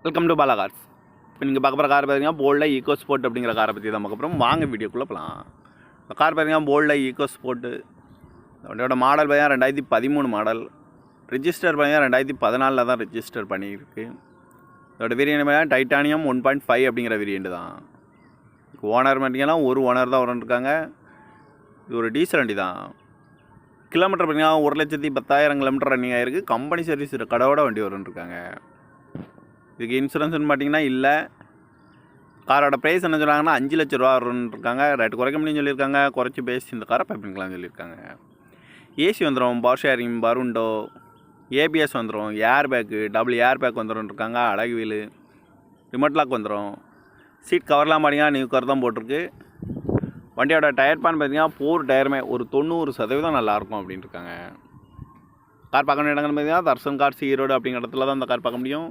Welcome to Bala cars. இப்போ நீங்கள் பார்க்க போகிற கார் பார்த்தீங்கன்னா போல்டில் ஈகோ ஸ்போர்ட் அப்படிங்கிற காரை பற்றி தான் பார்க்க போகிறோம். வாங்க வீடியோக்குள்ளே போகலாம். இந்த கார் பார்த்தீங்கன்னா போல்டில் ஈகோ ஸ்போர்ட்டு. வண்டியோட மாடல் பார்த்தீங்கன்னா 2013 மாடல். ரிஜிஸ்டர் பார்த்தீங்கன்னா 2014 தான் ரிஜிஸ்டர் பண்ணியிருக்கு. இதோட வேரியண்ட் பார்த்தீங்கன்னா டைட்டானியம் 1.5 அப்படிங்கிற வேரியண்ட் தான். ஓனர் பார்த்தீங்கன்னா ஒரு ஓனர் தான் வந்துருக்காங்க. இது ஒரு டீசல் வண்டி தான். கிலோமீட்டர் பார்த்தீங்கன்னா 1,10,000 கிலோமீட்டர் ரன்னிங் ஆகிருக்கு. கம்பெனி சர்வீஸ் கடவோட வண்டி வந்துருக்காங்க. இதுக்கு இன்சூரன்ஸ்னு பார்த்தீங்கன்னா இல்லை. காரோட ப்ரைஸ் என்ன சொல்கிறாங்கன்னா 5 லட்ச ரூபா வரும்னு ரேட்டு குறைக்க முடியும்னு சொல்லியிருக்காங்க. குறைச்சி பேசி இந்த காரை பைப்பிங்களான்னு சொல்லியிருக்காங்க. ஏசி வந்துடும், பவர் ஷேரிங், பருண்டோ, ஏபிஎஸ் வந்துடும், airbag, double airbag வந்துடும். அழகு வீலு, ரிமோட் லாக் வந்துடும். சீட் கவர்லாம் பார்த்தீங்கன்னா நியூ கவர் தான் போட்டிருக்கு. வண்டியோட டயர் பான் பார்த்தீங்கன்னா 4 டயருமே ஒரு 90% நல்லாயிருக்கும் அப்படின்ட்டு இருக்காங்க. கார் பார்க்க வேண்டிய இடங்கள்னு பார்த்தீங்கன்னா தர்சன் கார்ஸ் ஈரோடு அப்படிங்கிற இடத்துல தான் இந்த கார் பார்க்க முடியும்.